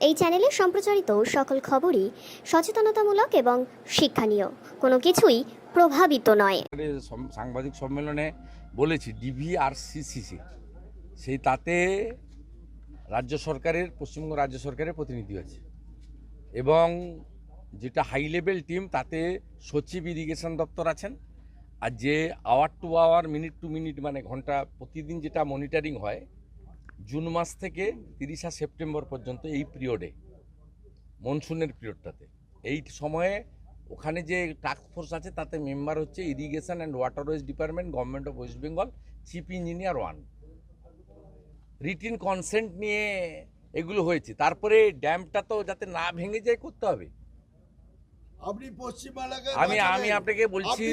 এই চ্যানেলে সম্প্রচারিত সকল খবরই সচেতনতামূলক এবং শিক্ষণীয়, কোনো কিছুই প্রভাবিত নয়। সাংবাদিক সম্মেলনে বলেছি DVRCCC সেই তাতে রাজ্য সরকারের পশ্চিমবঙ্গ রাজ্য সরকারের প্রতিনিধি আছে এবং যেটা হাই লেভেল টিম তাতে সচিব ইরিগেশন দপ্তর আছেন। আর যে hour to hour minute to minute মানে ঘন্টা প্রতিদিন যেটা মনিটরিং হয় জুন মাস থেকে 30 সেপ্টেম্বর পর্যন্ত এই পিরিয়ডে মনসুনের পিরিয়ডটাতে এই সময়ে ওখানে যে টাস্ক ফোর্স আছে তাতে মেম্বার হচ্ছে irrigation and waterways department, government of West Bengal, chief engineer 1। Written consent নিয়ে এগুলো হয়েছে। তারপরে ড্যামটা তো যাতে না ভেঙে যায় করতে হবে। আপনি পশ্চিমবাংলাকে আমি আপনাকে বলছি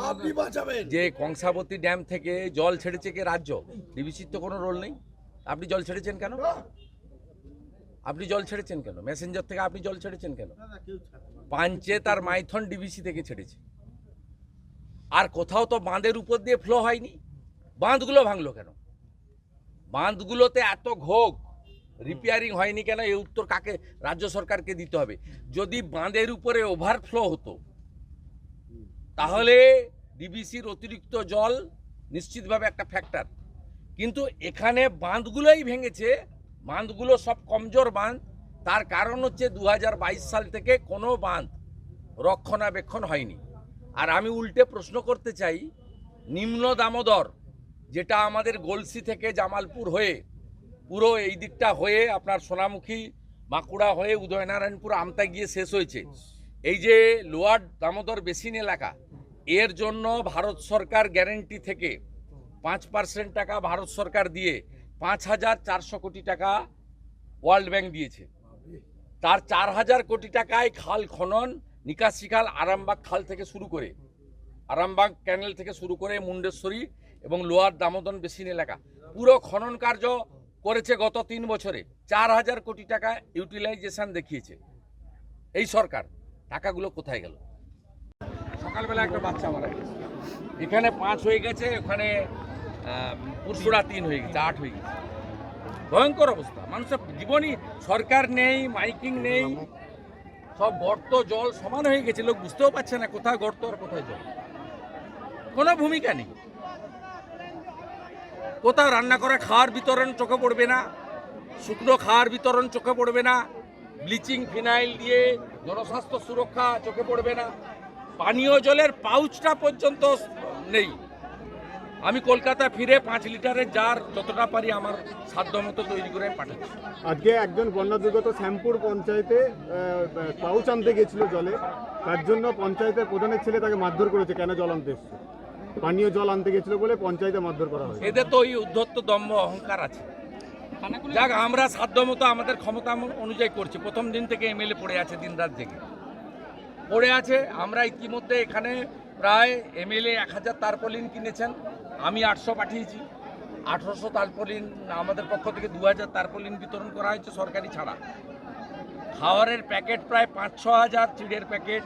আপনি বাঁচাবেন যে কংসাবতী ড্যাম থেকে জল ছেড়েছে কে? রাজ্য। ডিবিসির তো কোনো রোল নেই। আপনি জল ছেড়েছেন কেন? মেসেঞ্জার থেকে আপনি জল ছেড়েছেন কেন? পাঞ্চেত আর মাইথন ডিবিসি থেকে ছেড়েছে। আর কোথাও তো বাঁধের উপর দিয়ে ফ্লো হয়নি। বাঁধগুলো ভাঙলো কেন? বাঁধগুলোতে এত ঘোগ রিপেয়ারিং হয়নি কেন? এই উত্তর কাকে? রাজ্য সরকারকে দিতে হবে। যদি বাঁধের উপরে ওভারফ্লো হতো তাহলে ডিবিসির অতিরিক্ত জল নিশ্চিতভাবে একটা ফ্যাক্টর, কিন্তু এখানে বাঁধগুলোই ভেঙেছে। বাঁধগুলো সব কমজোর বাঁধ। তার কারণ হচ্ছে 2022 সাল থেকে কোনো বাঁধ রক্ষণাবেক্ষণ হয়নি। আর আমি উল্টে প্রশ্ন করতে চাই, নিম্ন দামোদর যেটা আমাদের গলসি থেকে জামালপুর হয়ে পুরো এই দিকটা হয়ে আপনার সোনামুখী বাঁকুড়া হয়ে উদয়নারায়ণপুর আমতা গিয়ে শেষ হয়েছে, এই যে লোয়ার দামোদর বেসিন এলাকা, এর জন্য ভারত সরকার গ্যারেন্টি থেকে 5% টাকা ভারত সরকার দিয়ে 5400 কোটি টাকা ওয়ার্ল্ড ব্যাংক দিয়েছে। তার 4000 কোটি টাকায় খাল খনন, নিকাশি খাল আরামবাগ খাল থেকে শুরু করে আরামবাগ ক্যানেল থেকে শুরু করে মুন্ডেশ্বরী এবং লোয়ার দামোদর বেসিন এলাকা পুরো খনন কার্য করেছে গত 3 বছরে। 4000 কোটি টাকা ইউটিলাইজেশন দেখিয়েছে এই সরকার। টাকাগুলো কোথায় গেল? সকালবেলা একটা বাচ্চা মারা গেছে, এখানে 5 হয়ে গেছে, ওখানে পুরসুরা 3 হয়ে গেছে, 8 হয়ে গেছে। ভয়ঙ্কর অবস্থা। মানুষের জীবনই, সরকার নেই, মাইকিং নেই, সব গর্ত জল সমান হয়ে গেছে। লোক বুঝতেও পারছে না কোথায় গর্ত আর কোথায় জল। কোনো ভূমিকা নেই। কোথাও রান্না করা খাওয়ার বিতরণ চোখে পড়বে না, শুকনো খাওয়ার বিতরণ চোখে পড়বে না, ব্লিচিং ফিনাইল দিয়ে জনস্বাস্থ্য সুরক্ষা চোখে পড়বে না, পানীয় জলের পাউচটা পর্যন্ত নেই। আমি কলকাতা ফিরে 5 লিটারের জার যতটা পারি আমার সাধ্য মতো তৈরি করে পাঠাচ্ছি। আজকে একজন বন্যা দুর্গত শ্যামপুর পঞ্চায়েতে পাউচ আনতে গেছিল জলে, তার জন্য পঞ্চায়েতের প্রধানের ছেলে তাকে মারধর করেছে। কেন? জল আনতে এসছে, পানীয় জল আনতে গেছিল বলে পঞ্চায়েতে মারধর করা হয়েছে। এদের তো ওই উদ্ধত্ত দম্ভ অহংকার আছে। যাক, আমরা সাধ্য মতো আমাদের ক্ষমতা অনুযায়ী করছি। প্রথম দিন থেকে এমএলএ পড়ে আছে, দিন রাত জেগে পড়ে আছে। আমরা ইতিমধ্যে এখানে প্রায় এমএলএ 1000 তারপলিন কিনেছেন, আমি 800 পাঠিয়েছি। 1800 তারপলিন আমাদের পক্ষ থেকে 2000 তারপলিন বিতরণ করা হয়েছে সরকারি ছাড়া। খাওয়ারের প্যাকেট প্রায় 5-6 হাজার, চিড়ের প্যাকেট,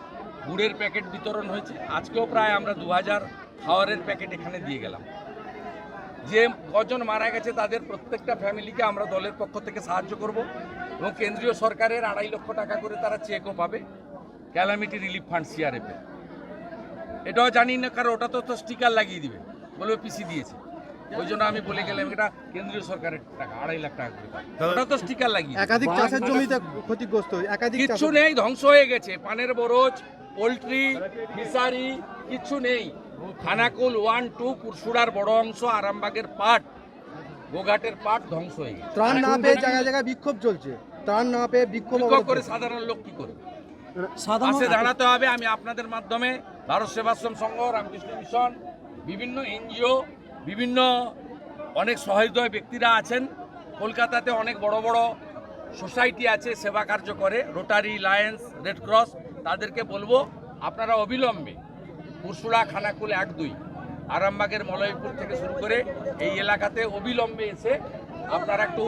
গুড়ের প্যাকেট বিতরণ হয়েছে। আজকেও প্রায় আমরা 2000 খাওয়ারের প্যাকেট এখানে দিয়ে গেলাম। যে কজন মারা গেছে তাদের প্রত্যেকটা ফ্যামিলিকে আমরা দলের পক্ষ থেকে সাহায্য করব এবং কেন্দ্রীয় সরকারের 2.5 লক্ষ টাকা করে তারা চেকও পাবে ক্যালামিটি রিলিফ ফান্ড CRF এ। এটাও জানি না, কারণ ওটা তো স্টিকার লাগিয়ে দিবে, বলবে পিসি দিয়েছে। ওই জন্য আমি বলে গেলাম এটা কেন্দ্রীয় সরকারের টাকা, 2.5 লাখ টাকা করে পাবে। ওটা তো স্টিকার লাগিয়ে একাধিক চাষের জমিতে ক্ষতিগ্রস্ত, কিচ্ছু নেই, ধ্বংস হয়ে গেছে। পানের বরজ, পোলট্রি, ফিশারি কিচ্ছু নেই। খানাকুল 1, 2, পুরসুড়ার বড় অংশ, আরামবাগের পাট, গোঘাটের পাট ধ্বংস হয়ে গেছে। ত্রাণ না পেয়ে জায়গায় জায়গায় বিক্ষোভ চলছে। ত্রাণ না পেয়ে বিক্ষোভ করে সাধারণ লোক কি করে পাশে দাঁড়াতে হবে। আমি আপনাদের মাধ্যমে ভারত সেবাশ্রম সংঘ, রামকৃষ্ণ মিশন, বিভিন্ন NGO, বিভিন্ন অনেক সহৃদয় ব্যক্তিরা আছেন। কলকাতাতে অনেক বড় বড় সোসাইটি আছে, সেবা কার্য করে, রোটারি, লায়ন্স, রেড ক্রস। তাদেরকে বলবো আপনারা অবিলম্বে পুরসুড়া, খানাকুল 1, 2, আরামবাগের মলয়পুর থেকে শুরু করে এই এলাকাতে অবিলম্বে এসে আপনারা একটু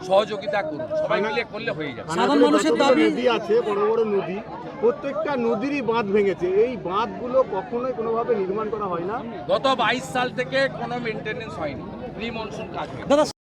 সহযোগিতা করুন। সবাই মিলে করলে হয়ে যাবে। সাধারণ মানুষের দাবি নদী আছে, বড় বড় নদী, প্রত্যেকটা নদীরই বাঁধ ভেঙেছে। এই বাঁধগুলো কখনোই কোনোভাবে নির্মাণ করা হয় না। গত 22 সাল থেকে কোনো মেনটেনেন্স হয়নি। প্রি মনসুন কাজ হয়ে গেছে। দাদা